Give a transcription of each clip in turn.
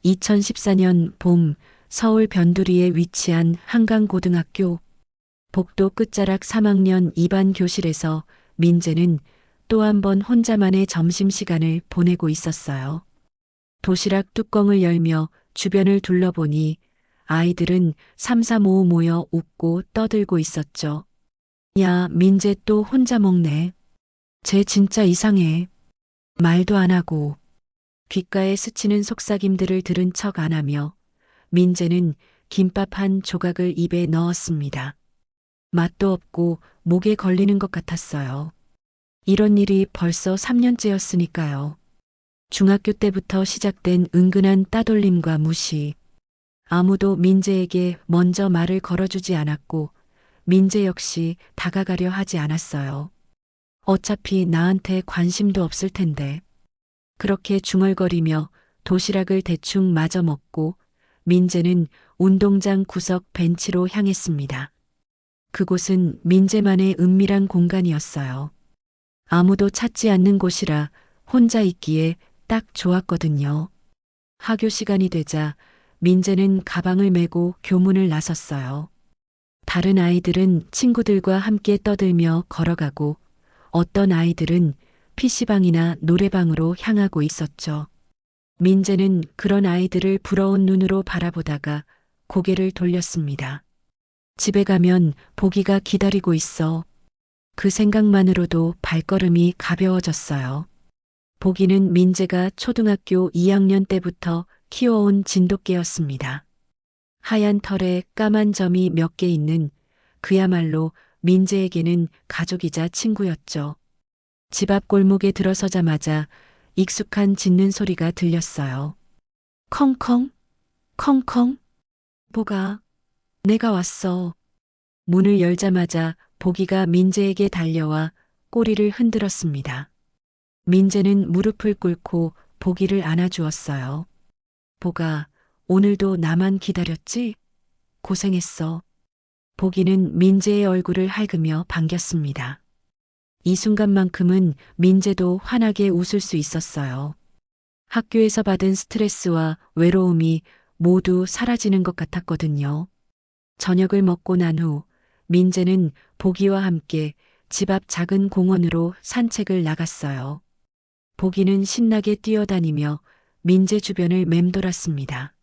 2014년 봄 서울 변두리에 위치한 한강고등학교 복도 끝자락 3학년 2반 교실에서 민재는 또 한 번 혼자만의 점심시간을 보내고 있었어요. 도시락 뚜껑을 열며 주변을 둘러보니 아이들은 삼삼오오 모여 웃고 떠들고 있었죠. 야, 민재 또 혼자 먹네. 쟤 진짜 이상해. 말도 안 하고. 귓가에 스치는 속삭임들을 들은 척 안 하며 민재는 김밥 한 조각을 입에 넣었습니다. 맛도 없고 목에 걸리는 것 같았어요. 이런 일이 벌써 3년째였으니까요. 중학교 때부터 시작된 은근한 따돌림과 무시. 아무도 민재에게 먼저 말을 걸어주지 않았고 민재 역시 다가가려 하지 않았어요. 어차피 나한테 관심도 없을 텐데. 그렇게 중얼거리며 도시락을 대충 마저 먹고 민재는 운동장 구석 벤치로 향했습니다. 그곳은 민재만의 은밀한 공간이었어요. 아무도 찾지 않는 곳이라 혼자 있기에 딱 좋았거든요. 하교 시간이 되자 민재는 가방을 메고 교문을 나섰어요. 다른 아이들은 친구들과 함께 떠들며 걸어가고 어떤 아이들은 PC방이나 노래방으로 향하고 있었죠. 민재는 그런 아이들을 부러운 눈으로 바라보다가 고개를 돌렸습니다. 집에 가면 보기가 기다리고 있어. 그 생각만으로도 발걸음이 가벼워졌어요. 보기는 민재가 초등학교 2학년 때부터 키워온 진돗개였습니다. 하얀 털에 까만 점이 몇 개 있는 그야말로 민재에게는 가족이자 친구였죠. 집 앞 골목에 들어서자마자 익숙한 짖는 소리가 들렸어요. 컹컹, 컹컹. 보가, 내가 왔어. 문을 열자마자 보기가 민재에게 달려와 꼬리를 흔들었습니다. 민재는 무릎을 꿇고 보기를 안아주었어요. 보가, 오늘도 나만 기다렸지? 고생했어. 보기는 민재의 얼굴을 핥으며 반겼습니다. 이 순간만큼은 민재도 환하게 웃을 수 있었어요. 학교에서 받은 스트레스와 외로움이 모두 사라지는 것 같았거든요. 저녁을 먹고 난 후 민재는 보기와 함께 집 앞 작은 공원으로 산책을 나갔어요. 보기는 신나게 뛰어다니며 민재 주변을 맴돌았습니다.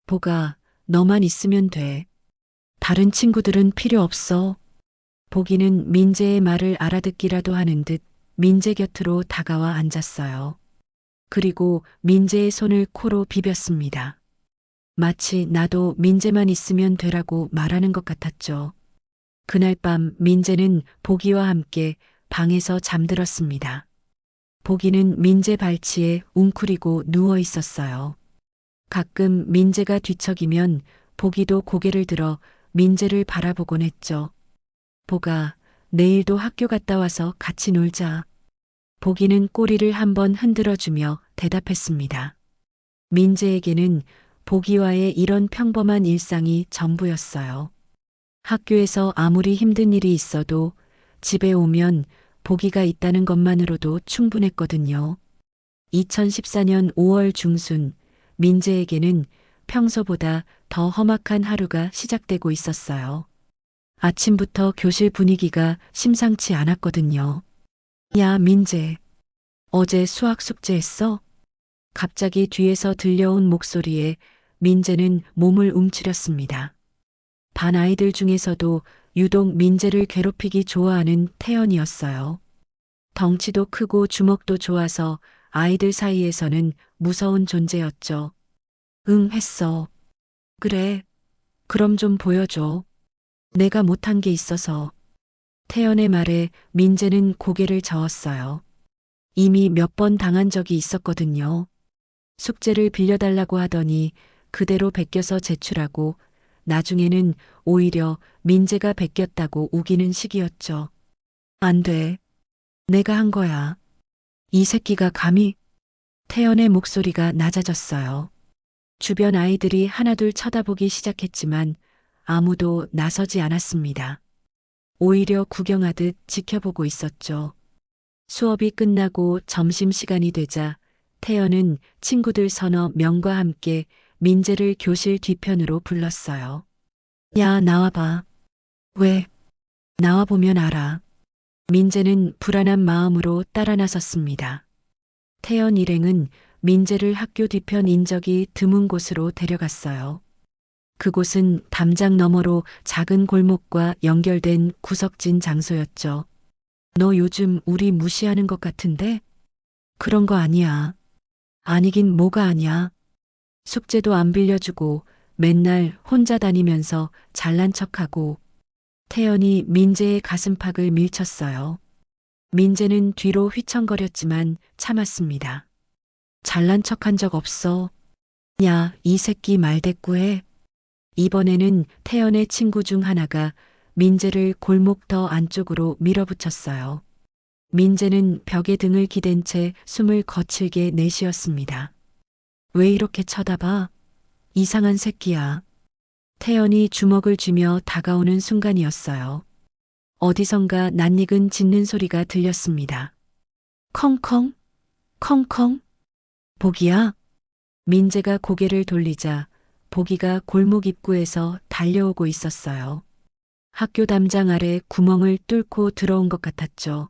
보가, 너만 있으면 돼. 다른 친구들은 필요 없어. 보기는 민재의 말을 알아듣기라도 하는 듯 민재 곁으로 다가와 앉았어요. 그리고 민재의 손을 코로 비볐습니다. 마치 나도 민재만 있으면 되라고 말하는 것 같았죠. 그날 밤 민재는 보기와 함께 방에서 잠들었습니다. 보기는 민재 발치에 웅크리고 누워 있었어요. 가끔 민재가 뒤척이면 보기도 고개를 들어 민재를 바라보곤 했죠. 보가, 내일도 학교 갔다 와서 같이 놀자. 보기는 꼬리를 한번 흔들어주며 대답했습니다. 민재에게는 보기와의 이런 평범한 일상이 전부였어요. 학교에서 아무리 힘든 일이 있어도 집에 오면 보기가 있다는 것만으로도 충분했거든요. 2014년 5월 중순, 민재에게는 평소보다 더 험악한 하루가 시작되고 있었어요. 아침부터 교실 분위기가 심상치 않았거든요. 야, 민재. 어제 수학 숙제했어? 갑자기 뒤에서 들려온 목소리에 민재는 몸을 움츠렸습니다. 반 아이들 중에서도 유독 민재를 괴롭히기 좋아하는 태연이었어요. 덩치도 크고 주먹도 좋아서 아이들 사이에서는 무서운 존재였죠. 응, 했어. 그래. 그럼 좀 보여줘. 내가 못한 게 있어서. 태연의 말에 민재는 고개를 저었어요. 이미 몇 번 당한 적이 있었거든요. 숙제를 빌려달라고 하더니 그대로 베껴서 제출하고 나중에는 오히려 민재가 베꼈다고 우기는 시기였죠. 안 돼. 내가 한 거야. 이 새끼가 감히. 태연의 목소리가 낮아졌어요. 주변 아이들이 하나둘 쳐다보기 시작했지만 아무도 나서지 않았습니다. 오히려 구경하듯 지켜보고 있었죠. 수업이 끝나고 점심시간이 되자 태연은 친구들 서너 명과 함께 민재를 교실 뒤편으로 불렀어요. 야, 나와봐. 왜? 나와보면 알아. 민재는 불안한 마음으로 따라 나섰습니다. 태연 일행은 민재를 학교 뒤편 인적이 드문 곳으로 데려갔어요. 그곳은 담장 너머로 작은 골목과 연결된 구석진 장소였죠. 너 요즘 우리 무시하는 것 같은데? 그런 거 아니야. 아니긴 뭐가 아니야. 숙제도 안 빌려주고 맨날 혼자 다니면서 잘난 척하고. 태연이 민재의 가슴팍을 밀쳤어요. 민재는 뒤로 휘청거렸지만 참았습니다. 잘난 척한 적 없어. 야, 이 새끼 말대꾸해. 이번에는 태연의 친구 중 하나가 민재를 골목 더 안쪽으로 밀어붙였어요. 민재는 벽에 등을 기댄 채 숨을 거칠게 내쉬었습니다. 왜 이렇게 쳐다봐? 이상한 새끼야. 태연이 주먹을 쥐며 다가오는 순간이었어요. 어디선가 낯익은 짖는 소리가 들렸습니다. 컹컹, 컹컹. 복이야? 민재가 고개를 돌리자 복이가 골목 입구에서 달려오고 있었어요. 학교 담장 아래 구멍을 뚫고 들어온 것 같았죠.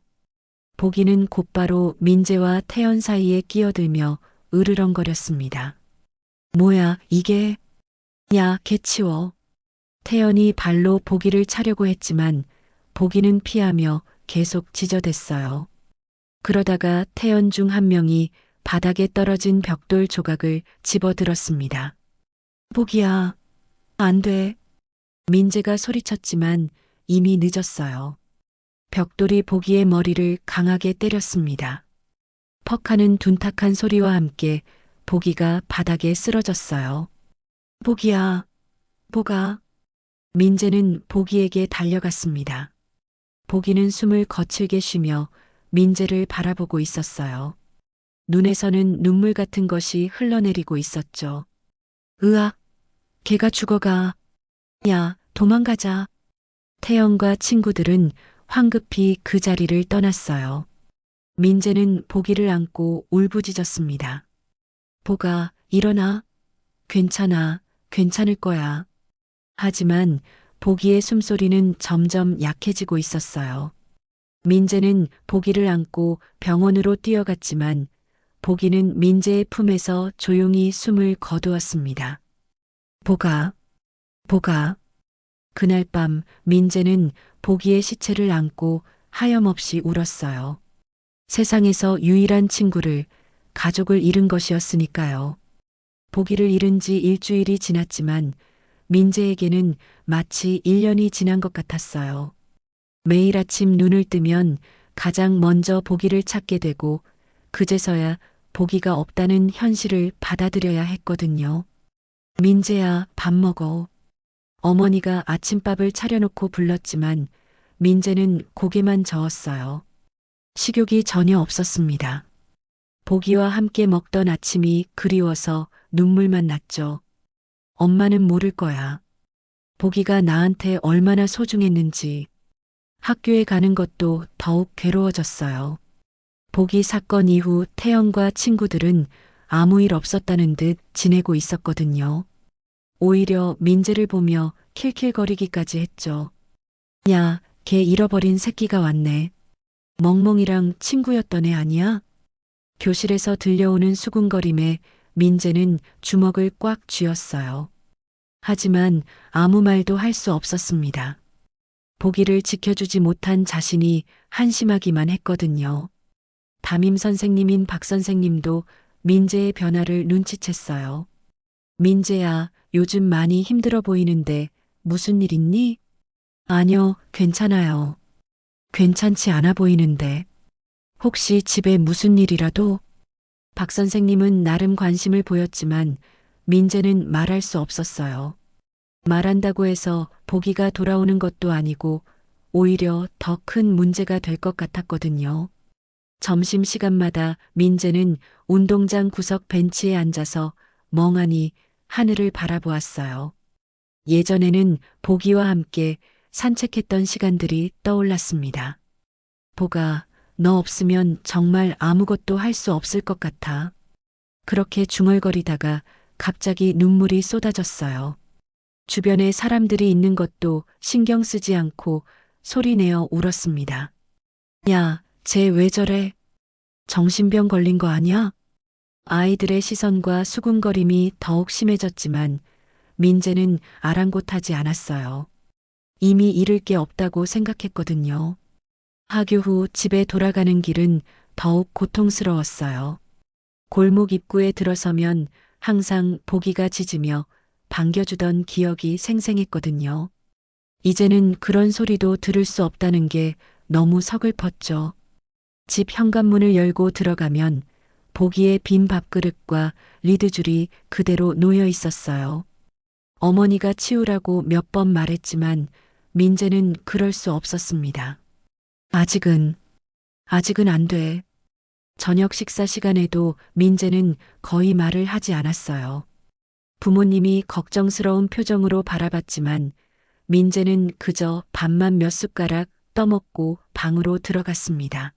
복이는 곧바로 민재와 태연 사이에 끼어들며 으르렁거렸습니다. 뭐야, 이게? 야, 개 치워. 태연이 발로 복이를 차려고 했지만 복이는 피하며 계속 지저댔어요. 그러다가 태연 중 한 명이 바닥에 떨어진 벽돌 조각을 집어들었습니다. 복이야, 안 돼. 민재가 소리쳤지만 이미 늦었어요. 벽돌이 복이의 머리를 강하게 때렸습니다. 퍽하는 둔탁한 소리와 함께 복이가 바닥에 쓰러졌어요. 복이야, 복아. 민재는 복이에게 달려갔습니다. 복이는 숨을 거칠게 쉬며 민재를 바라보고 있었어요. 눈에서는 눈물 같은 것이 흘러내리고 있었죠. 으악, 걔가 죽어가. 야, 도망가자. 태연과 친구들은 황급히 그 자리를 떠났어요. 민재는 복이를 안고 울부짖었습니다. 복아, 일어나. 괜찮아, 괜찮을 거야. 하지만 복이의 숨소리는 점점 약해지고 있었어요. 민재는 복이를 안고 병원으로 뛰어갔지만 복이는 민재의 품에서 조용히 숨을 거두었습니다. 복아, 복아. 그날 밤 민재는 복이의 시체를 안고 하염없이 울었어요. 세상에서 유일한 친구를, 가족을 잃은 것이었으니까요. 복이를 잃은 지 일주일이 지났지만 민재에게는 마치 1년이 지난 것 같았어요. 매일 아침 눈을 뜨면 가장 먼저 복이를 찾게 되고 그제서야 복이가 없다는 현실을 받아들여야 했거든요. 민재야, 밥 먹어. 어머니가 아침밥을 차려놓고 불렀지만 민재는 고개만 저었어요. 식욕이 전혀 없었습니다. 복이와 함께 먹던 아침이 그리워서 눈물만 났죠. 엄마는 모를 거야. 복이가 나한테 얼마나 소중했는지. 학교에 가는 것도 더욱 괴로워졌어요. 복이 사건 이후 태연과 친구들은 아무 일 없었다는 듯 지내고 있었거든요. 오히려 민재를 보며 킬킬거리기까지 했죠. 야, 걔 잃어버린 새끼가 왔네. 멍멍이랑 친구였던 애 아니야? 교실에서 들려오는 수군거림에 민재는 주먹을 꽉 쥐었어요. 하지만 아무 말도 할 수 없었습니다. 복이를 지켜주지 못한 자신이 한심하기만 했거든요. 담임 선생님인 박 선생님도 민재의 변화를 눈치챘어요. 민재야, 요즘 많이 힘들어 보이는데 무슨 일 있니? 아니요, 괜찮아요. 괜찮지 않아 보이는데. 혹시 집에 무슨 일이라도? 박 선생님은 나름 관심을 보였지만 민재는 말할 수 없었어요. 말한다고 해서 복이가 돌아오는 것도 아니고 오히려 더 큰 문제가 될 것 같았거든요. 점심시간마다 민재는 운동장 구석 벤치에 앉아서 멍하니 하늘을 바라보았어요. 예전에는 복이와 함께 산책했던 시간들이 떠올랐습니다. 복아, 너 없으면 정말 아무것도 할 수 없을 것 같아. 그렇게 중얼거리다가 갑자기 눈물이 쏟아졌어요. 주변에 사람들이 있는 것도 신경 쓰지 않고 소리내어 울었습니다. 야, 쟤 왜 저래? 정신병 걸린 거 아니야? 아이들의 시선과 수군거림이 더욱 심해졌지만 민재는 아랑곳하지 않았어요. 이미 잃을 게 없다고 생각했거든요. 하교 후 집에 돌아가는 길은 더욱 고통스러웠어요. 골목 입구에 들어서면 항상 보기가 짖으며 반겨주던 기억이 생생했거든요. 이제는 그런 소리도 들을 수 없다는 게 너무 서글펐죠. 집 현관문을 열고 들어가면 보기에 빈 밥그릇과 리드줄이 그대로 놓여 있었어요. 어머니가 치우라고 몇 번 말했지만 민재는 그럴 수 없었습니다. 아직은 안 돼. 저녁 식사 시간에도 민재는 거의 말을 하지 않았어요. 부모님이 걱정스러운 표정으로 바라봤지만 민재는 그저 밥만 몇 숟가락 떠먹고 방으로 들어갔습니다.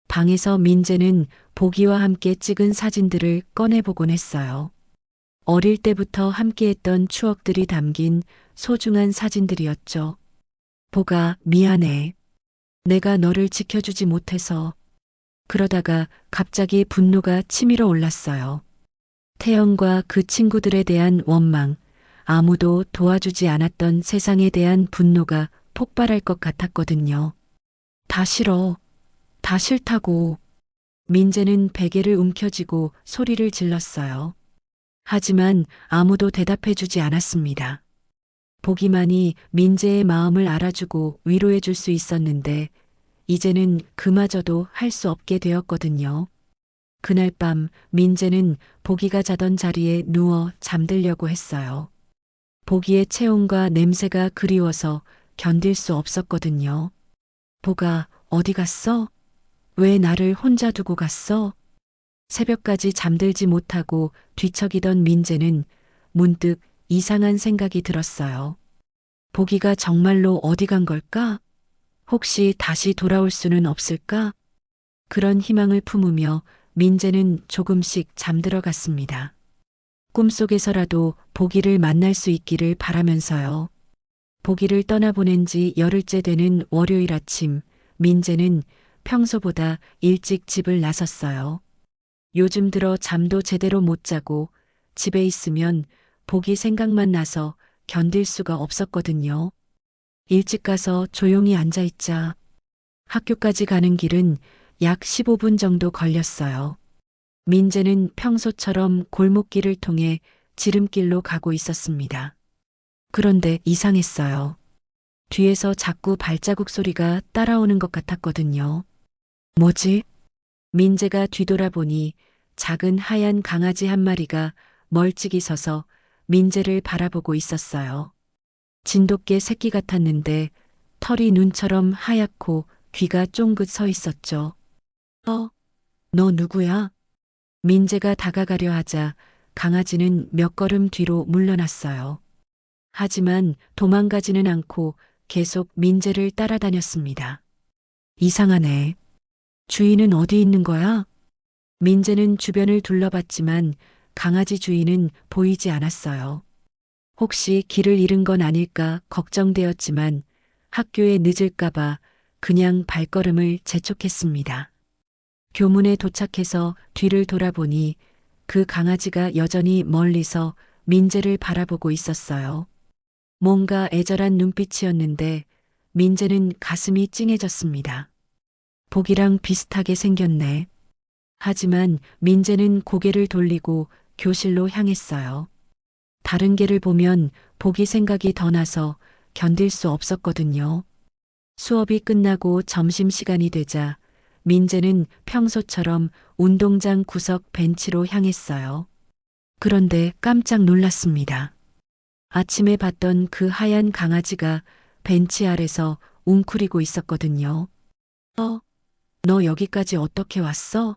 방에서 민재는 보기와 함께 찍은 사진들을 꺼내보곤 했어요. 어릴 때부터 함께했던 추억들이 담긴 소중한 사진들이었죠. 보가, 미안해. 내가 너를 지켜주지 못해서. 그러다가 갑자기 분노가 치밀어 올랐어요. 태연과 그 친구들에 대한 원망, 아무도 도와주지 않았던 세상에 대한 분노가 폭발할 것 같았거든요. 다 싫어. 다 싫다고. 민재는 베개를 움켜쥐고 소리를 질렀어요. 하지만 아무도 대답해주지 않았습니다. 보기만이 민재의 마음을 알아주고 위로해줄 수 있었는데 이제는 그마저도 할 수 없게 되었거든요. 그날 밤 민재는 보기가 자던 자리에 누워 잠들려고 했어요. 보기의 체온과 냄새가 그리워서 견딜 수 없었거든요. 보가 어디 갔어? 왜 나를 혼자 두고 갔어? 새벽까지 잠들지 못하고 뒤척이던 민재는 문득 이상한 생각이 들었어요. 보기가 정말로 어디 간 걸까? 혹시 다시 돌아올 수는 없을까? 그런 희망을 품으며 민재는 조금씩 잠들어 갔습니다. 꿈속에서라도 보기를 만날 수 있기를 바라면서요. 보기를 떠나보낸 지 열흘째 되는 월요일 아침, 민재는 평소보다 일찍 집을 나섰어요. 요즘 들어 잠도 제대로 못 자고 집에 있으면 보기 생각만 나서 견딜 수가 없었거든요. 일찍 가서 조용히 앉아 있자. 학교까지 가는 길은 약 15분 정도 걸렸어요. 민재는 평소처럼 골목길을 통해 지름길로 가고 있었습니다. 그런데 이상했어요. 뒤에서 자꾸 발자국 소리가 따라오는 것 같았거든요. 뭐지? 민재가 뒤돌아보니 작은 하얀 강아지 한 마리가 멀찍이 서서 민재를 바라보고 있었어요. 진돗개 새끼 같았는데 털이 눈처럼 하얗고 귀가 쫑긋 서 있었죠. 너 누구야? 민재가 다가가려 하자 강아지는 몇 걸음 뒤로 물러났어요. 하지만 도망가지는 않고 계속 민재를 따라다녔습니다. 이상하네. 주인은 어디 있는 거야? 민재는 주변을 둘러봤지만 강아지 주인은 보이지 않았어요. 혹시 길을 잃은 건 아닐까 걱정되었지만 학교에 늦을까봐 그냥 발걸음을 재촉했습니다. 교문에 도착해서 뒤를 돌아보니 그 강아지가 여전히 멀리서 민재를 바라보고 있었어요. 뭔가 애절한 눈빛이었는데 민재는 가슴이 찡해졌습니다. 보기랑 비슷하게 생겼네. 하지만 민재는 고개를 돌리고 교실로 향했어요. 다른 개를 보면 보기 생각이 더 나서 견딜 수 없었거든요. 수업이 끝나고 점심시간이 되자 민재는 평소처럼 운동장 구석 벤치로 향했어요. 그런데 깜짝 놀랐습니다. 아침에 봤던 그 하얀 강아지가 벤치 아래서 웅크리고 있었거든요. 너 여기까지 어떻게 왔어?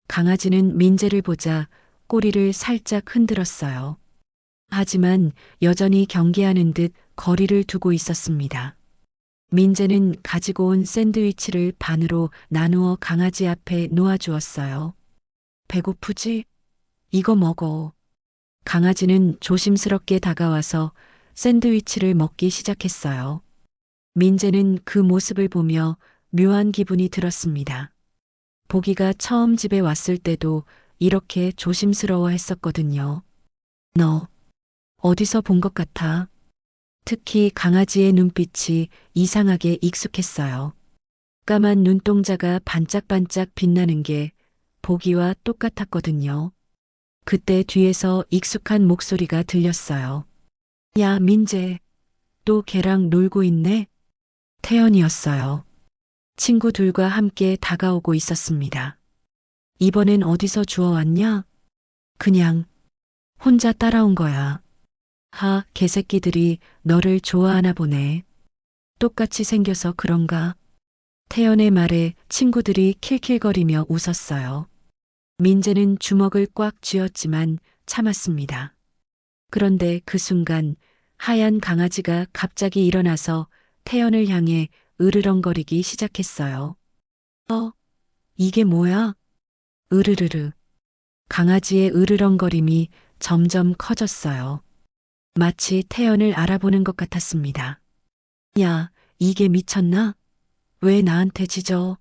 강아지는 민재를 보자 꼬리를 살짝 흔들었어요. 하지만 여전히 경계하는 듯 거리를 두고 있었습니다. 민재는 가지고 온 샌드위치를 반으로 나누어 강아지 앞에 놓아주었어요. 배고프지? 이거 먹어. 강아지는 조심스럽게 다가와서 샌드위치를 먹기 시작했어요. 민재는 그 모습을 보며 묘한 기분이 들었습니다. 보기가 처음 집에 왔을 때도 이렇게 조심스러워 했었거든요. 너 어디서 본 것 같아? 특히 강아지의 눈빛이 이상하게 익숙했어요. 까만 눈동자가 반짝반짝 빛나는 게 보기와 똑같았거든요. 그때 뒤에서 익숙한 목소리가 들렸어요. 야, 민재, 또 걔랑 놀고 있네? 태연이었어요. 친구들과 함께 다가오고 있었습니다. 이번엔 어디서 주워왔냐? 그냥 혼자 따라온 거야. 하, 개새끼들이 너를 좋아하나 보네. 똑같이 생겨서 그런가? 태연의 말에 친구들이 킬킬거리며 웃었어요. 민재는 주먹을 꽉 쥐었지만 참았습니다. 그런데 그 순간 하얀 강아지가 갑자기 일어나서 태연을 향해 으르렁거리기 시작했어요. 이게 뭐야? 으르르르. 강아지의 으르렁거림이 점점 커졌어요. 마치 태연을 알아보는 것 같았습니다. 야, 이게 미쳤나? 왜 나한테 짖어?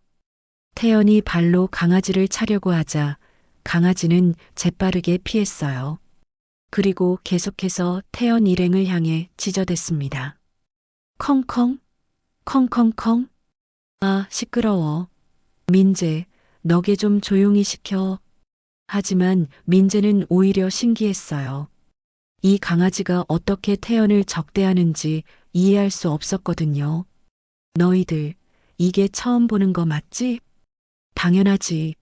태연이 발로 강아지를 차려고 하자 강아지는 재빠르게 피했어요. 그리고 계속해서 태연 일행을 향해 짖어댔습니다. 컹컹, 컹컹컹. 아, 시끄러워. 민재, 너게 좀 조용히 시켜. 하지만 민재는 오히려 신기했어요. 이 강아지가 어떻게 태연을 적대하는지 이해할 수 없었거든요. 너희들, 이게 처음 보는 거 맞지? 당연하지.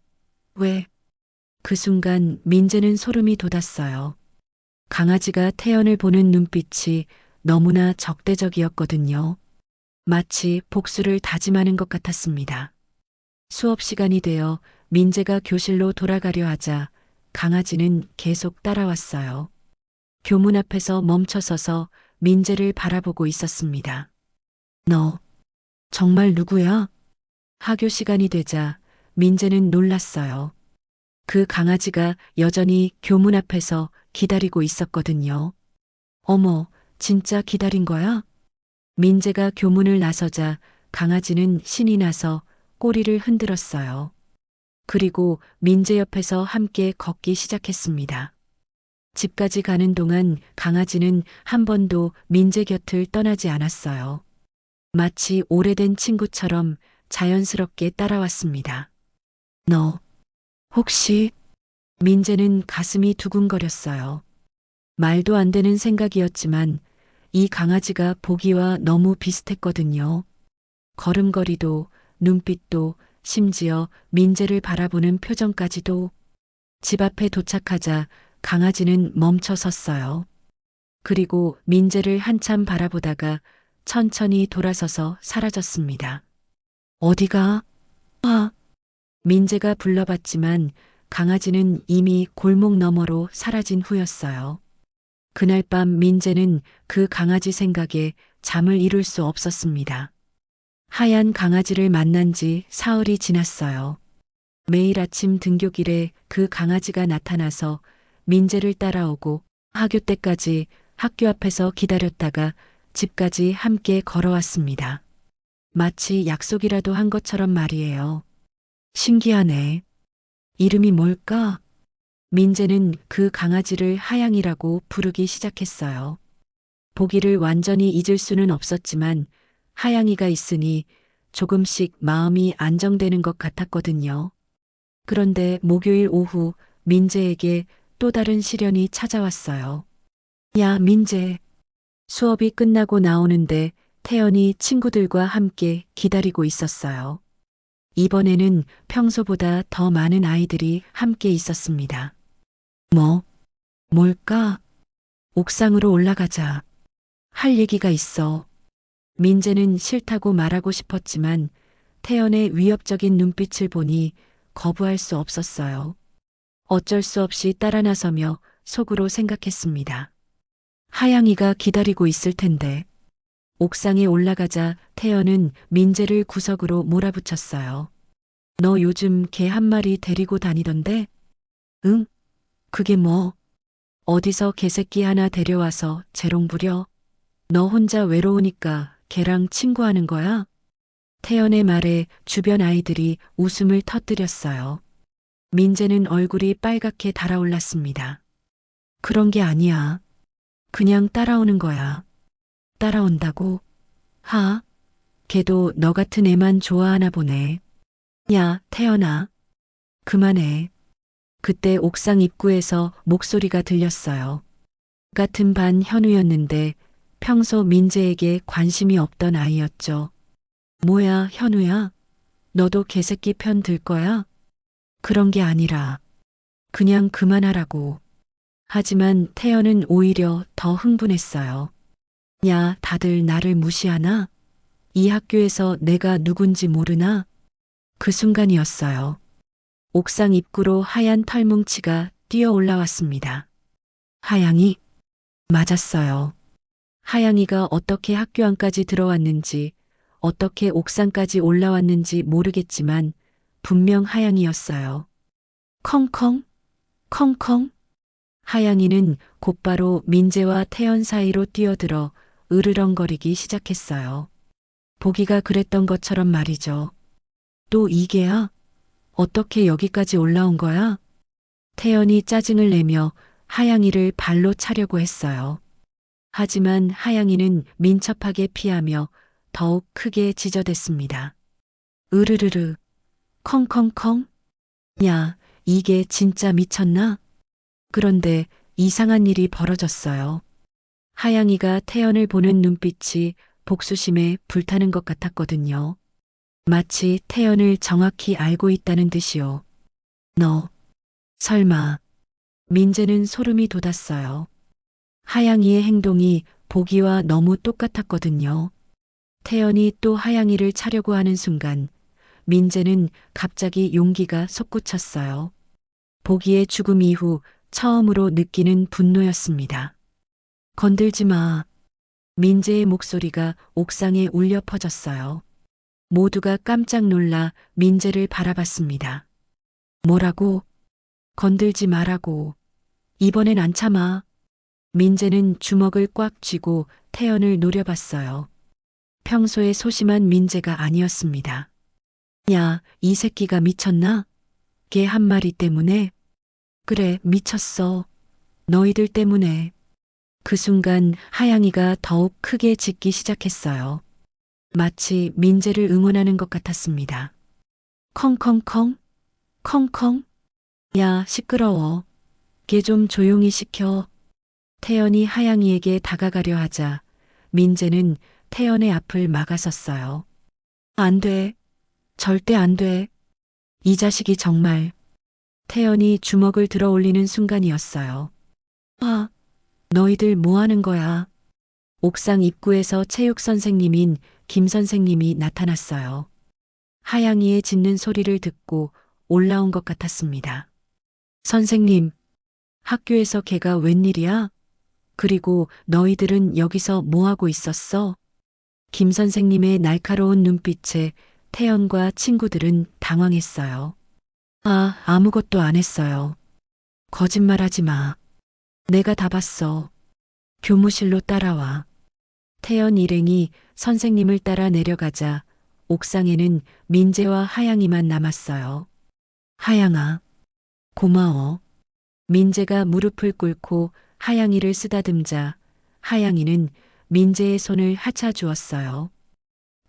왜? 그 순간 민재는 소름이 돋았어요. 강아지가 태연을 보는 눈빛이 너무나 적대적이었거든요. 마치 복수를 다짐하는 것 같았습니다. 수업 시간이 되어 민재가 교실로 돌아가려 하자 강아지는 계속 따라왔어요. 교문 앞에서 멈춰서서 민재를 바라보고 있었습니다. 너, 정말 누구야? 하교 시간이 되자 민재는 놀랐어요. 그 강아지가 여전히 교문 앞에서 기다리고 있었거든요. 어머, 진짜 기다린 거야? 민재가 교문을 나서자 강아지는 신이 나서 꼬리를 흔들었어요. 그리고 민재 옆에서 함께 걷기 시작했습니다. 집까지 가는 동안 강아지는 한 번도 민재 곁을 떠나지 않았어요. 마치 오래된 친구처럼 자연스럽게 따라왔습니다. 너, 혹시? 민재는 가슴이 두근거렸어요. 말도 안 되는 생각이었지만 이 강아지가 보기와 너무 비슷했거든요. 걸음걸이도, 눈빛도, 심지어 민재를 바라보는 표정까지도. 집 앞에 도착하자 강아지는 멈춰 섰어요. 그리고 민재를 한참 바라보다가 천천히 돌아서서 사라졌습니다. 어디가? 아, 민재가 불러봤지만 강아지는 이미 골목 너머로 사라진 후였어요. 그날 밤 민재는 그 강아지 생각에 잠을 이룰 수 없었습니다. 하얀 강아지를 만난 지 사흘이 지났어요. 매일 아침 등교길에 그 강아지가 나타나서 민재를 따라오고 하교 때까지 학교 앞에서 기다렸다가 집까지 함께 걸어왔습니다. 마치 약속이라도 한 것처럼 말이에요. 신기하네. 이름이 뭘까? 민재는 그 강아지를 하양이라고 부르기 시작했어요. 보기를 완전히 잊을 수는 없었지만 하양이가 있으니 조금씩 마음이 안정되는 것 같았거든요. 그런데 목요일 오후 민재에게 또 다른 시련이 찾아왔어요. 야, 민재. 수업이 끝나고 나오는데 태연이 친구들과 함께 기다리고 있었어요. 이번에는 평소보다 더 많은 아이들이 함께 있었습니다. 뭘까? 옥상으로 올라가자. 할 얘기가 있어. 민재는 싫다고 말하고 싶었지만 태연의 위협적인 눈빛을 보니 거부할 수 없었어요. 어쩔 수 없이 따라 나서며 속으로 생각했습니다. 하양이가 기다리고 있을 텐데. 옥상에 올라가자 태연은 민재를 구석으로 몰아붙였어요. 너 요즘 개 한 마리 데리고 다니던데? 응? 그게 뭐? 어디서 개새끼 하나 데려와서 재롱 부려? 너 혼자 외로우니까 걔랑 친구하는 거야? 태연의 말에 주변 아이들이 웃음을 터뜨렸어요. 민재는 얼굴이 빨갛게 달아올랐습니다. 그런 게 아니야. 그냥 따라오는 거야. 따라온다고? 하? 걔도 너 같은 애만 좋아하나 보네. 야, 태연아. 그만해. 그때 옥상 입구에서 목소리가 들렸어요. 같은 반 현우였는데 평소 민재에게 관심이 없던 아이였죠. 뭐야, 현우야? 너도 개새끼 편 들 거야? 그런 게 아니라 그냥 그만하라고. 하지만 태연은 오히려 더 흥분했어요. 야, 다들 나를 무시하나? 이 학교에서 내가 누군지 모르나? 그 순간이었어요. 옥상 입구로 하얀 털뭉치가 뛰어 올라왔습니다. 하양이? 맞았어요. 하양이가 어떻게 학교 안까지 들어왔는지, 어떻게 옥상까지 올라왔는지 모르겠지만 분명 하양이였어요. 컹컹, 컹컹. 하양이는 곧바로 민재와 태연 사이로 뛰어들어 으르렁거리기 시작했어요. 보기가 그랬던 것처럼 말이죠. 또 이게야? 어떻게 여기까지 올라온 거야? 태연이 짜증을 내며 하양이를 발로 차려고 했어요. 하지만 하양이는 민첩하게 피하며 더욱 크게 지저댔습니다. 으르르르, 컹컹컹. 야, 이게 진짜 미쳤나? 그런데 이상한 일이 벌어졌어요. 하양이가 태연을 보는 눈빛이 복수심에 불타는 것 같았거든요. 마치 태연을 정확히 알고 있다는 듯이요. 너, 설마. 민재는 소름이 돋았어요. 하양이의 행동이 보기와 너무 똑같았거든요. 태연이 또 하양이를 차려고 하는 순간 민재는 갑자기 용기가 솟구쳤어요. 보기의 죽음 이후 처음으로 느끼는 분노였습니다. 건들지 마. 민재의 목소리가 옥상에 울려 퍼졌어요. 모두가 깜짝 놀라 민재를 바라봤습니다. 뭐라고? 건들지 말라고. 이번엔 안 참아. 민재는 주먹을 꽉 쥐고 태연을 노려봤어요. 평소에 소심한 민재가 아니었습니다. 야, 이 새끼가 미쳤나? 걔 한 마리 때문에? 그래, 미쳤어. 너희들 때문에. 그 순간 하양이가 더욱 크게 짖기 시작했어요. 마치 민재를 응원하는 것 같았습니다. 컹컹컹, 컹컹. 야, 시끄러워. 걔 좀 조용히 시켜. 태연이 하양이에게 다가가려 하자 민재는 태연의 앞을 막아섰어요. 안 돼. 절대 안 돼. 이 자식이 정말. 태연이 주먹을 들어 올리는 순간이었어요. 아, 너희들 뭐 하는 거야? 옥상 입구에서 체육 선생님인 김 선생님이 나타났어요. 하양이의 짖는 소리를 듣고 올라온 것 같았습니다. 선생님, 학교에서 걔가 웬일이야? 그리고 너희들은 여기서 뭐 하고 있었어? 김 선생님의 날카로운 눈빛에 태연과 친구들은 당황했어요. 아, 아무것도 안 했어요. 거짓말하지 마. 내가 다 봤어. 교무실로 따라와. 태연 일행이 선생님을 따라 내려가자 옥상에는 민재와 하양이만 남았어요. 하양아, 고마워. 민재가 무릎을 꿇고 하양이를 쓰다듬자 하양이는 민재의 손을 하차 주었어요.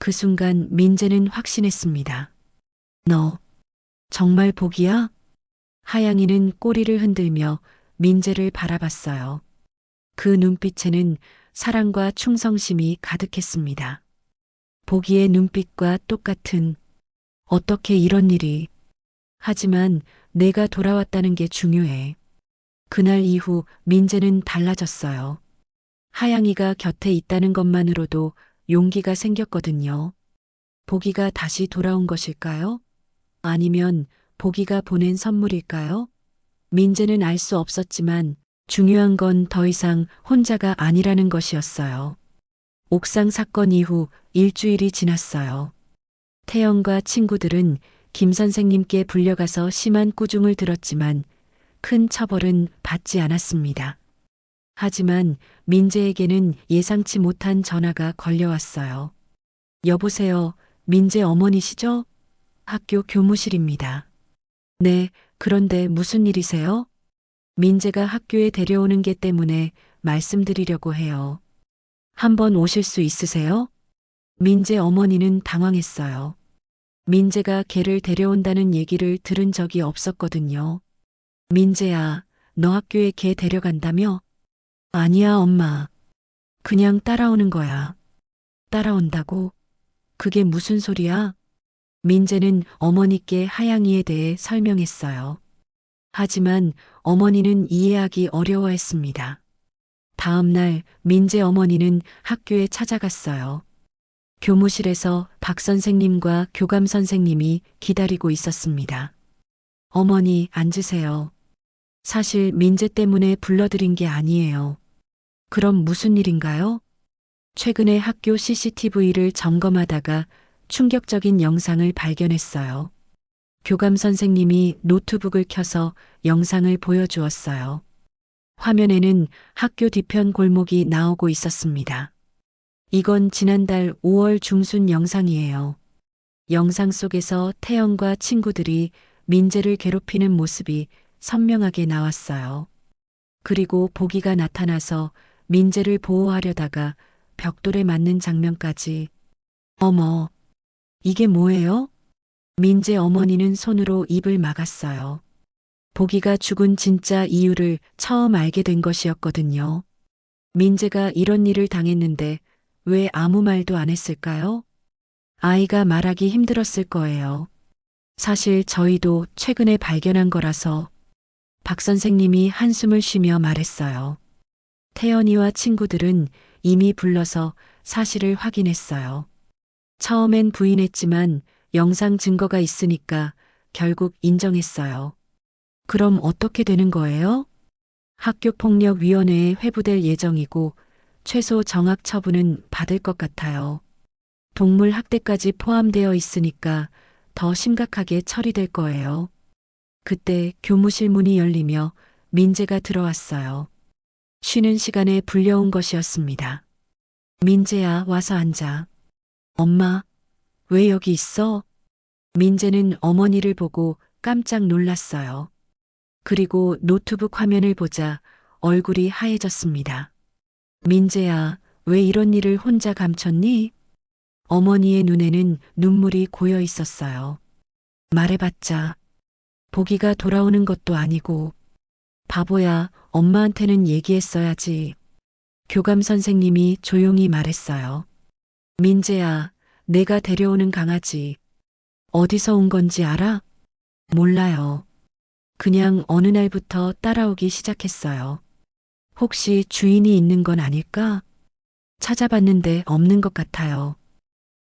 그 순간 민재는 확신했습니다. 너 정말 복이야? 하양이는 꼬리를 흔들며 민재를 바라봤어요. 그 눈빛에는 사랑과 충성심이 가득했습니다. 보기의 눈빛과 똑같은 어떻게 이런 일이. 하지만 내가 돌아왔다는 게 중요해. 그날 이후 민재는 달라졌어요. 하양이가 곁에 있다는 것만으로도 용기가 생겼거든요. 보기가 다시 돌아온 것일까요? 아니면 보기가 보낸 선물일까요? 민재는 알 수 없었지만 중요한 건 더 이상 혼자가 아니라는 것이었어요. 옥상 사건 이후 일주일이 지났어요. 태연과 친구들은 김 선생님께 불려가서 심한 꾸중을 들었지만 큰 처벌은 받지 않았습니다. 하지만 민재에게는 예상치 못한 전화가 걸려왔어요. 여보세요, 민재 어머니시죠? 학교 교무실입니다. 네, 그런데 무슨 일이세요? 민재가 학교에 데려오는 게 때문에 말씀드리려고 해요. 한번 오실 수 있으세요? 민재 어머니는 당황했어요. 민재가 걔를 데려온다는 얘기를 들은 적이 없었거든요. 민재야, 너 학교에 걔 데려간다며? 아니야, 엄마. 그냥 따라오는 거야. 따라온다고? 그게 무슨 소리야? 민재는 어머니께 하양이에 대해 설명했어요. 하지만 어머니는 이해하기 어려워했습니다. 다음 날 민재 어머니는 학교에 찾아갔어요. 교무실에서 박 선생님과 교감 선생님이 기다리고 있었습니다. 어머니, 앉으세요. 사실 민재 때문에 불러드린 게 아니에요. 그럼 무슨 일인가요? 최근에 학교 CCTV를 점검하다가 충격적인 영상을 발견했어요. 교감 선생님이 노트북을 켜서 영상을 보여주었어요. 화면에는 학교 뒤편 골목이 나오고 있었습니다. 이건 지난달 5월 중순 영상이에요. 영상 속에서 태연과 친구들이 민재를 괴롭히는 모습이 선명하게 나왔어요. 그리고 보기가 나타나서 민재를 보호하려다가 벽돌에 맞는 장면까지. 어머, 이게 뭐예요? 민재 어머니는 손으로 입을 막았어요. 보기가 죽은 진짜 이유를 처음 알게 된 것이었거든요. 민재가 이런 일을 당했는데 왜 아무 말도 안 했을까요? 아이가 말하기 힘들었을 거예요. 사실 저희도 최근에 발견한 거라서. 박 선생님이 한숨을 쉬며 말했어요. 태연이와 친구들은 이미 불러서 사실을 확인했어요. 처음엔 부인했지만 영상 증거가 있으니까 결국 인정했어요. 그럼 어떻게 되는 거예요? 학교폭력위원회에 회부될 예정이고 최소 정학 처분은 받을 것 같아요. 동물 학대까지 포함되어 있으니까 더 심각하게 처리될 거예요. 그때 교무실 문이 열리며 민재가 들어왔어요. 쉬는 시간에 불려온 것이었습니다. 민재야, 와서 앉아. 엄마, 왜 여기 있어? 민재는 어머니를 보고 깜짝 놀랐어요. 그리고 노트북 화면을 보자 얼굴이 하얘졌습니다. 민재야, 왜 이런 일을 혼자 감췄니? 어머니의 눈에는 눈물이 고여 있었어요. 말해봤자 보기가 돌아오는 것도 아니고. 바보야, 엄마한테는 얘기했어야지. 교감 선생님이 조용히 말했어요. 민재야, 내가 데려오는 강아지. 어디서 온 건지 알아? 몰라요. 그냥 어느 날부터 따라오기 시작했어요. 혹시 주인이 있는 건 아닐까? 찾아봤는데 없는 것 같아요.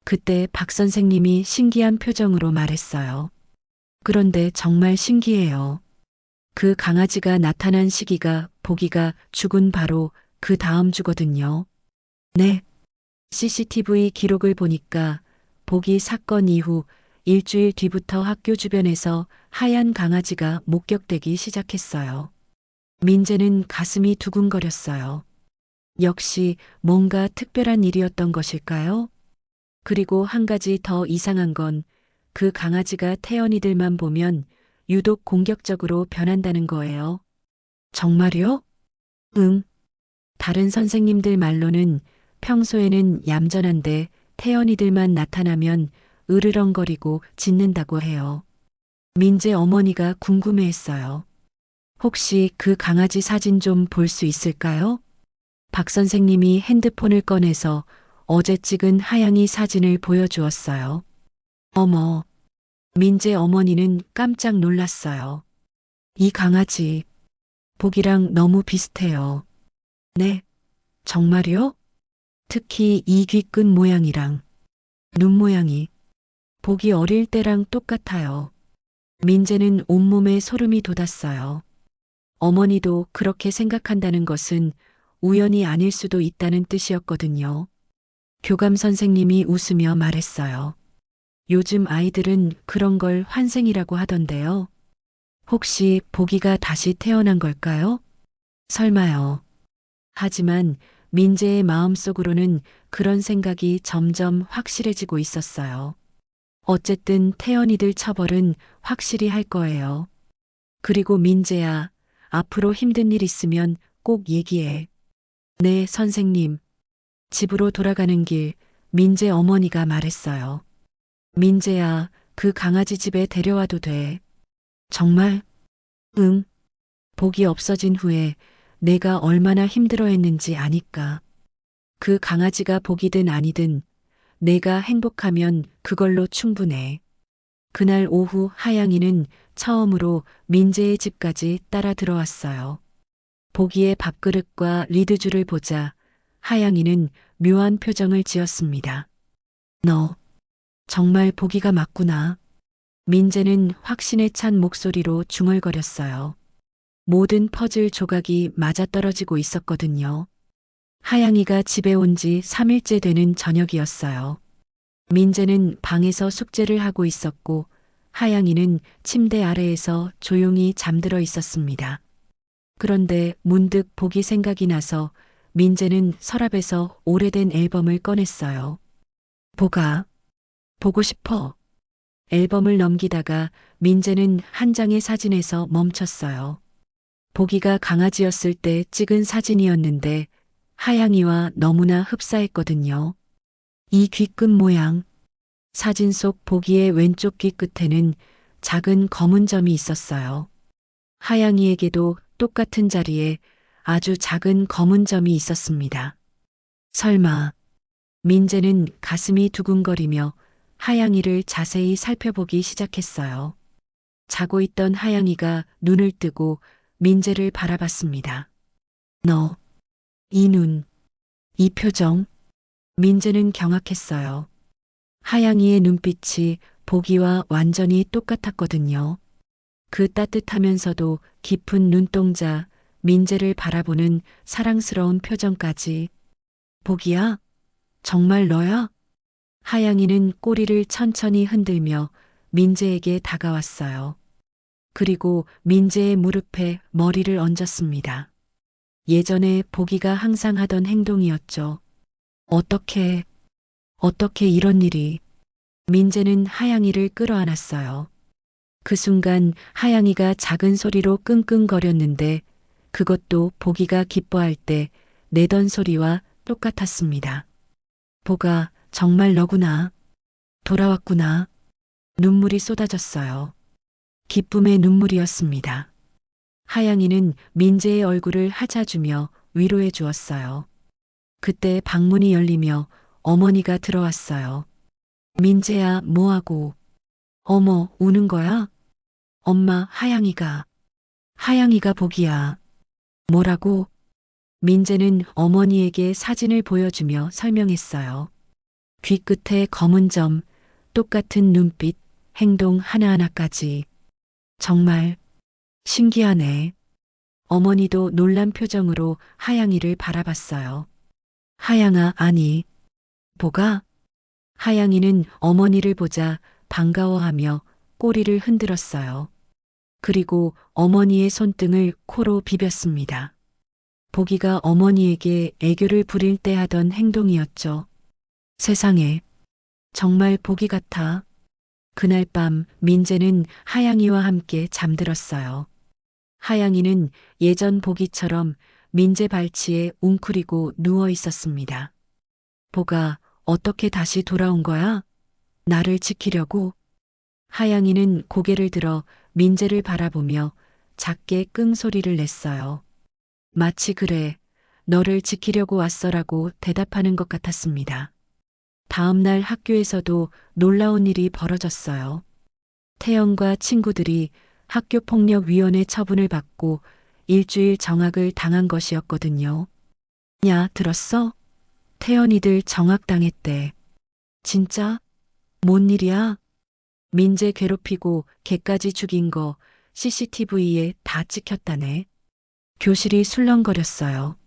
그때 박 선생님이 신기한 표정으로 말했어요. 그런데 정말 신기해요. 그 강아지가 나타난 시기가 보기가 죽은 바로 그 다음 주거든요. 네. CCTV 기록을 보니까 보기 사건 이후 일주일 뒤부터 학교 주변에서 하얀 강아지가 목격되기 시작했어요. 민재는 가슴이 두근거렸어요. 역시 뭔가 특별한 일이었던 것일까요? 그리고 한 가지 더 이상한 건 그 강아지가 태연이들만 보면 유독 공격적으로 변한다는 거예요. 정말요? 응. 다른 선생님들 말로는 평소에는 얌전한데 태연이들만 나타나면 으르렁거리고 짖는다고 해요. 민재 어머니가 궁금해했어요. 혹시 그 강아지 사진 좀 볼 수 있을까요? 박 선생님이 핸드폰을 꺼내서 어제 찍은 하양이 사진을 보여주었어요. 어머, 민재 어머니는 깜짝 놀랐어요. 이 강아지, 보기랑 너무 비슷해요. 네, 정말요? 특히 이 귀끝 모양이랑 눈 모양이 보기 어릴 때랑 똑같아요. 민재는 온몸에 소름이 돋았어요. 어머니도 그렇게 생각한다는 것은 우연이 아닐 수도 있다는 뜻이었거든요. 교감 선생님이 웃으며 말했어요. 요즘 아이들은 그런 걸 환생이라고 하던데요. 혹시 보기가 다시 태어난 걸까요? 설마요. 하지만 민재의 마음속으로는 그런 생각이 점점 확실해지고 있었어요. 어쨌든 태연이들 처벌은 확실히 할 거예요. 그리고 민재야, 앞으로 힘든 일 있으면 꼭 얘기해. 네, 선생님. 집으로 돌아가는 길, 민재 어머니가 말했어요. 민재야, 그 강아지 집에 데려와도 돼. 정말? 응. 복이 없어진 후에 내가 얼마나 힘들어했는지 아니까. 그 강아지가 복이든 아니든 내가 행복하면 그걸로 충분해. 그날 오후 하양이는 처음으로 민재의 집까지 따라 들어왔어요. 보기의 밥그릇과 리드줄을 보자 하양이는 묘한 표정을 지었습니다. 너 정말 보기가 맞구나. 민재는 확신에 찬 목소리로 중얼거렸어요. 모든 퍼즐 조각이 맞아떨어지고 있었거든요. 하양이가 집에 온 지 3일째 되는 저녁이었어요. 민재는 방에서 숙제를 하고 있었고 하양이는 침대 아래에서 조용히 잠들어 있었습니다. 그런데 문득 보기 생각이 나서 민재는 서랍에서 오래된 앨범을 꺼냈어요. 보가, 보고 싶어. 앨범을 넘기다가 민재는 한 장의 사진에서 멈췄어요. 보기가 강아지였을 때 찍은 사진이었는데 하양이와 너무나 흡사했거든요. 이 귀끝 모양. 사진 속 보기의 왼쪽 귀 끝에는 작은 검은 점이 있었어요. 하양이에게도 똑같은 자리에 아주 작은 검은 점이 있었습니다. 설마, 민재는 가슴이 두근거리며 하양이를 자세히 살펴보기 시작했어요. 자고 있던 하양이가 눈을 뜨고 민재를 바라봤습니다. 너, 이 눈, 이 표정. 민재는 경악했어요. 하양이의 눈빛이 보기와 완전히 똑같았거든요. 그 따뜻하면서도 깊은 눈동자, 민재를 바라보는 사랑스러운 표정까지. 보기야? 정말 너야? 하양이는 꼬리를 천천히 흔들며 민재에게 다가왔어요. 그리고 민재의 무릎에 머리를 얹었습니다. 예전에 보기가 항상 하던 행동이었죠. 어떻게 이런 일이. 민재는 하양이를 끌어안았어요. 그 순간 하양이가 작은 소리로 끙끙거렸는데 그것도 보기가 기뻐할 때 내던 소리와 똑같았습니다. 보가 정말 너구나. 돌아왔구나. 눈물이 쏟아졌어요. 기쁨의 눈물이었습니다. 하양이는 민재의 얼굴을 하자주며 위로해 주었어요. 그때 방문이 열리며 어머니가 들어왔어요. 민재야, 뭐하고? 어머, 우는 거야? 엄마, 하양이가 보기야. 뭐라고? 민재는 어머니에게 사진을 보여주며 설명했어요. 귀 끝에 검은 점, 똑같은 눈빛, 행동 하나하나까지. 정말 신기하네. 어머니도 놀란 표정으로 하양이를 바라봤어요. 하양아, 아니. 보가? 하양이는 어머니를 보자 반가워하며 꼬리를 흔들었어요. 그리고 어머니의 손등을 코로 비볐습니다. 보기가 어머니에게 애교를 부릴 때 하던 행동이었죠. 세상에, 정말 보기 같아. 그날 밤 민재는 하양이와 함께 잠들었어요. 하양이는 예전 보기처럼 민재 발치에 웅크리고 누워 있었습니다. 보가 어떻게 다시 돌아온 거야? 나를 지키려고? 하양이는 고개를 들어 민재를 바라보며 작게 끙소리를 냈어요. 마치 그래, 너를 지키려고 왔어라고 대답하는 것 같았습니다. 다음 날 학교에서도 놀라운 일이 벌어졌어요. 태연과 친구들이 학교폭력위원회 처분을 받고 일주일 정학을 당한 것이었거든요. 야, 들었어? 태연이들 정학당했대. 진짜? 뭔 일이야? 민재 괴롭히고 개까지 죽인 거 CCTV에 다 찍혔다네. 교실이 술렁거렸어요.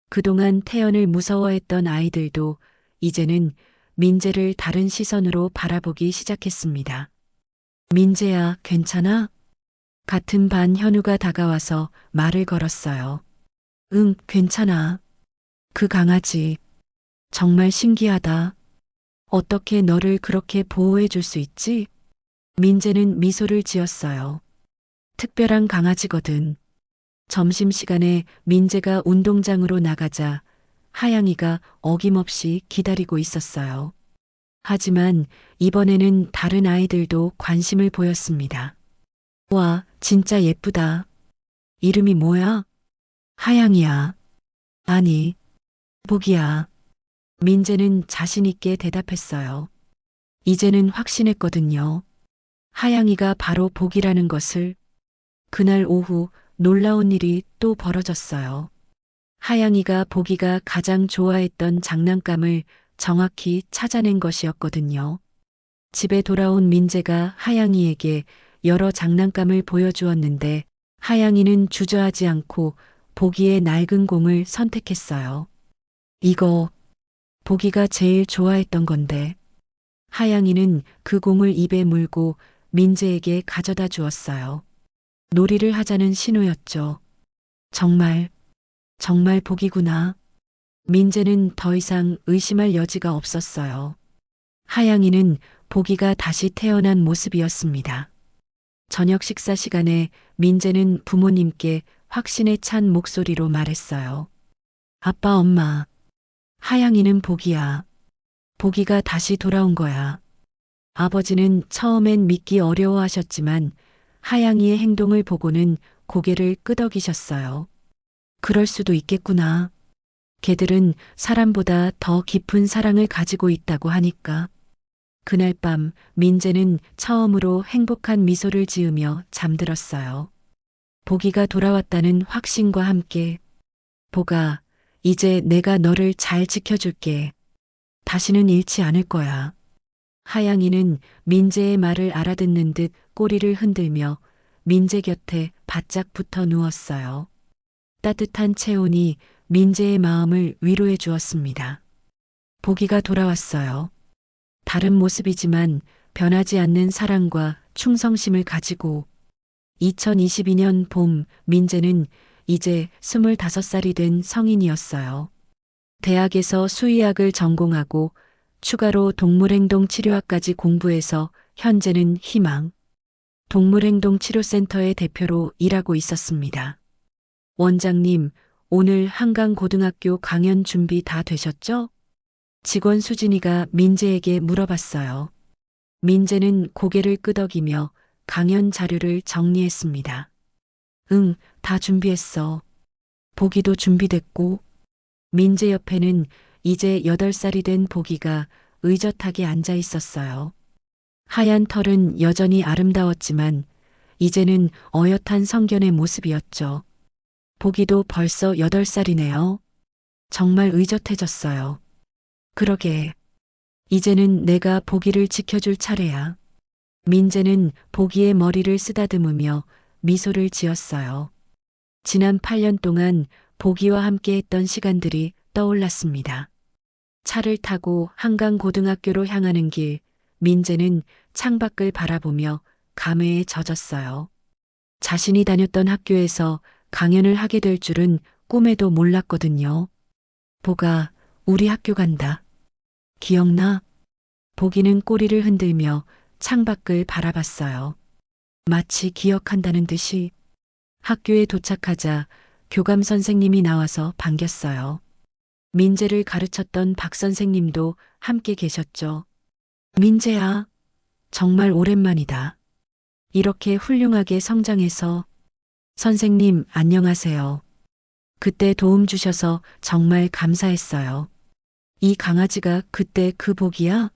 그동안 태연을 무서워했던 아이들도 이제는 민재를 다른 시선으로 바라보기 시작했습니다. 민재야, 괜찮아? 같은 반 현우가 다가와서 말을 걸었어요. 응, 괜찮아. 그 강아지. 정말 신기하다. 어떻게 너를 그렇게 보호해 줄 수 있지? 민재는 미소를 지었어요. 특별한 강아지거든. 점심시간에 민재가 운동장으로 나가자 하양이가 어김없이 기다리고 있었어요. 하지만 이번에는 다른 아이들도 관심을 보였습니다. 와, 진짜 예쁘다. 이름이 뭐야? 하양이야. 아니, 복이야. 민재는 자신있게 대답했어요. 이제는 확신했거든요. 하양이가 바로 복이라는 것을. 그날 오후 놀라운 일이 또 벌어졌어요. 하양이가 복이가 가장 좋아했던 장난감을 정확히 찾아낸 것이었거든요. 집에 돌아온 민재가 하양이에게 여러 장난감을 보여주었는데 하양이는 주저하지 않고 복이의 낡은 공을 선택했어요. 이거 복이가 제일 좋아했던 건데. 하양이는 그 공을 입에 물고 민재에게 가져다 주었어요. 놀이를 하자는 신호였죠. 정말, 정말 복이구나. 민재는 더 이상 의심할 여지가 없었어요. 하양이는 복이가 다시 태어난 모습이었습니다. 저녁 식사 시간에 민재는 부모님께 확신에 찬 목소리로 말했어요. 아빠, 엄마. 하양이는 복이야. 복이가 다시 돌아온 거야. 아버지는 처음엔 믿기 어려워하셨지만 하양이의 행동을 보고는 고개를 끄덕이셨어요. 그럴 수도 있겠구나. 개들은 사람보다 더 깊은 사랑을 가지고 있다고 하니까. 그날 밤 민재는 처음으로 행복한 미소를 지으며 잠들었어요. 복이가 돌아왔다는 확신과 함께 복아, 이제 내가 너를 잘 지켜줄게. 다시는 잃지 않을 거야. 하양이는 민재의 말을 알아듣는 듯 꼬리를 흔들며 민재 곁에 바짝 붙어 누웠어요. 따뜻한 체온이 민재의 마음을 위로해 주었습니다. 복이가 돌아왔어요. 다른 모습이지만 변하지 않는 사랑과 충성심을 가지고 2022년 봄 민재는 이제 25살이 된 성인이었어요. 대학에서 수의학을 전공하고 추가로 동물행동 치료학까지 공부해서 현재는 희망 동물행동 치료센터의 대표로 일하고 있었습니다. 원장님, 오늘 한강고등학교 강연 준비 다 되셨죠? 직원 수진이가 민재에게 물어봤어요. 민재는 고개를 끄덕이며 강연 자료를 정리했습니다. 응, 다 준비했어. 보기도 준비됐고. 민재 옆에는 이제 8살이 된 보기가 의젓하게 앉아 있었어요. 하얀 털은 여전히 아름다웠지만 이제는 어엿한 성견의 모습이었죠. 보기도 벌써 8살이네요. 정말 의젓해졌어요. 그러게. 이제는 내가 보기를 지켜줄 차례야. 민재는 보기의 머리를 쓰다듬으며 미소를 지었어요. 지난 8년 동안 보기와 함께 했던 시간들이 떠올랐습니다. 차를 타고 한강고등학교로 향하는 길, 민재는 창밖을 바라보며 감회에 젖었어요. 자신이 다녔던 학교에서 강연을 하게 될 줄은 꿈에도 몰랐거든요. 보가, 우리 학교 간다. 기억나? 보기는 꼬리를 흔들며 창밖을 바라봤어요. 마치 기억한다는 듯이. 학교에 도착하자 교감 선생님이 나와서 반겼어요. 민재를 가르쳤던 박 선생님도 함께 계셨죠. 민재야, 정말 오랜만이다. 이렇게 훌륭하게 성장해서. 선생님, 안녕하세요. 그때 도움 주셔서 정말 감사했어요. 이 강아지가 그때 그 보기야?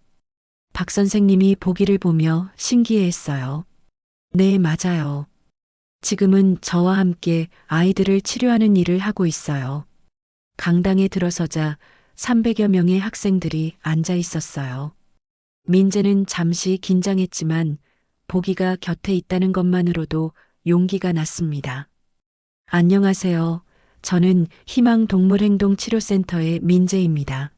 박 선생님이 보기를 보며 신기해했어요. 네, 맞아요. 지금은 저와 함께 아이들을 치료하는 일을 하고 있어요. 강당에 들어서자 300여 명의 학생들이 앉아 있었어요. 민재는 잠시 긴장했지만 보기가 곁에 있다는 것만으로도 용기가 났습니다. 안녕하세요. 저는 희망동물행동치료센터의 민재입니다.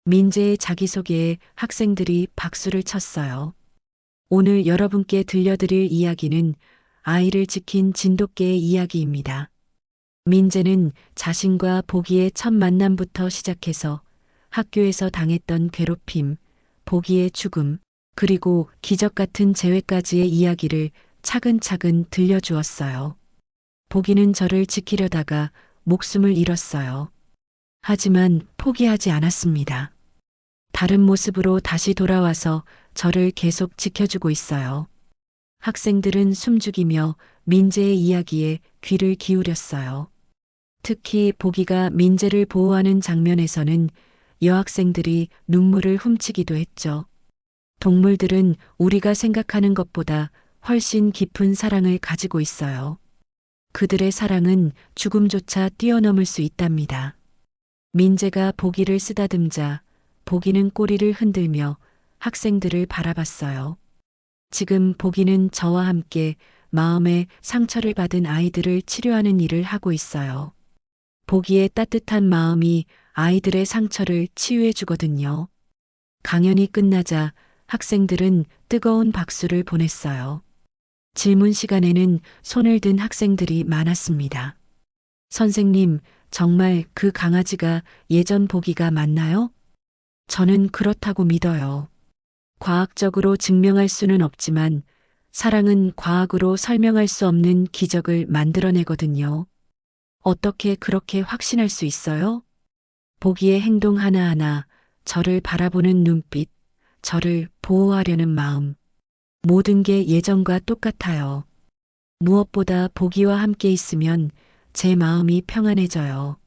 민재의 자기소개에 학생들이 박수를 쳤어요. 오늘 여러분께 들려드릴 이야기는 아이를 지킨 진돗개의 이야기입니다. 민재는 자신과 보기의 첫 만남부터 시작해서 학교에서 당했던 괴롭힘, 보기의 죽음, 그리고 기적 같은 재회까지의 이야기를 차근차근 들려주었어요. 보기는 저를 지키려다가 목숨을 잃었어요. 하지만 포기하지 않았습니다. 다른 모습으로 다시 돌아와서 저를 계속 지켜주고 있어요. 학생들은 숨죽이며 민재의 이야기에 귀를 기울였어요. 특히 보기가 민재를 보호하는 장면에서는 여학생들이 눈물을 훔치기도 했죠. 동물들은 우리가 생각하는 것보다 훨씬 깊은 사랑을 가지고 있어요. 그들의 사랑은 죽음조차 뛰어넘을 수 있답니다. 민재가 보기를 쓰다듬자 보기는 꼬리를 흔들며 학생들을 바라봤어요. 지금 보기는 저와 함께 마음에 상처를 받은 아이들을 치료하는 일을 하고 있어요. 보기의 따뜻한 마음이 아이들의 상처를 치유해 주거든요. 강연이 끝나자 학생들은 뜨거운 박수를 보냈어요. 질문 시간에는 손을 든 학생들이 많았습니다. 선생님, 정말 그 강아지가 예전 보기가 맞나요? 저는 그렇다고 믿어요. 과학적으로 증명할 수는 없지만 사랑은 과학으로 설명할 수 없는 기적을 만들어내거든요. 어떻게 그렇게 확신할 수 있어요? 보기의 행동 하나하나, 저를 바라보는 눈빛, 저를 보호하려는 마음, 모든 게 예전과 똑같아요. 무엇보다 보기와 함께 있으면 제 마음이 평안해져요.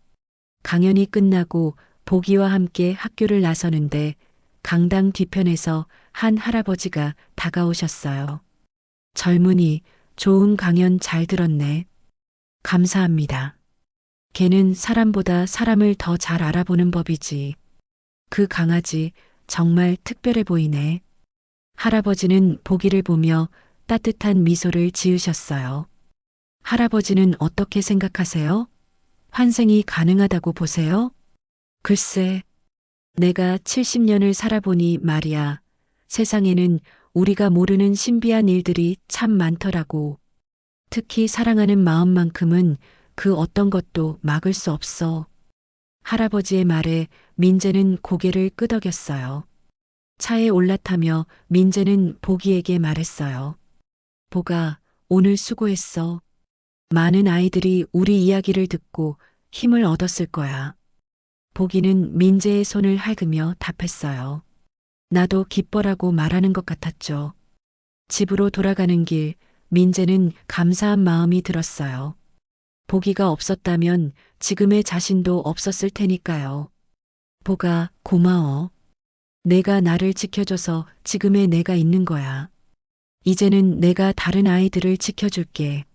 강연이 끝나고 보기와 함께 학교를 나서는데 강당 뒤편에서 한 할아버지가 다가오셨어요. 젊은이, 좋은 강연 잘 들었네. 감사합니다. 걔는 사람보다 사람을 더 잘 알아보는 법이지. 그 강아지 정말 특별해 보이네. 할아버지는 보기를 보며 따뜻한 미소를 지으셨어요. 할아버지는 어떻게 생각하세요? 환생이 가능하다고 보세요? 글쎄, 내가 70년을 살아보니 말이야. 세상에는 우리가 모르는 신비한 일들이 참 많더라고. 특히 사랑하는 마음만큼은 그 어떤 것도 막을 수 없어. 할아버지의 말에 민재는 고개를 끄덕였어요. 차에 올라타며 민재는 보기에게 말했어요. 보가, 오늘 수고했어. 많은 아이들이 우리 이야기를 듣고 힘을 얻었을 거야. 보기는 민재의 손을 핥으며 답했어요. 나도 기뻐라고 말하는 것 같았죠. 집으로 돌아가는 길, 민재는 감사한 마음이 들었어요. 보기가 없었다면 지금의 자신도 없었을 테니까요. 보가, 고마워. 내가 나를 지켜줘서 지금의 내가 있는 거야. 이제는 내가 다른 아이들을 지켜줄게.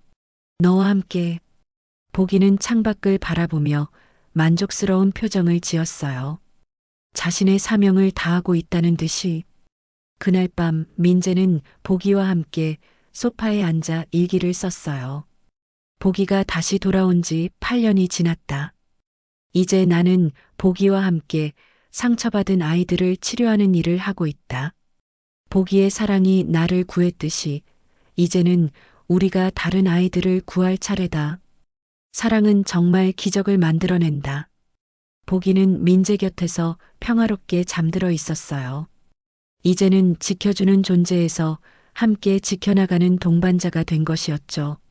너와 함께. 보기는 창밖을 바라보며 만족스러운 표정을 지었어요. 자신의 사명을 다하고 있다는 듯이. 그날 밤 민재는 보기와 함께 소파에 앉아 일기를 썼어요. 보기가 다시 돌아온 지 8년이 지났다. 이제 나는 보기와 함께 상처받은 아이들을 치료하는 일을 하고 있다. 보기의 사랑이 나를 구했듯이 이제는 우리가 다른 아이들을 구할 차례다. 사랑은 정말 기적을 만들어낸다. 보기는 민재 곁에서 평화롭게 잠들어 있었어요. 이제는 지켜주는 존재에서 함께 지켜나가는 동반자가 된 것이었죠.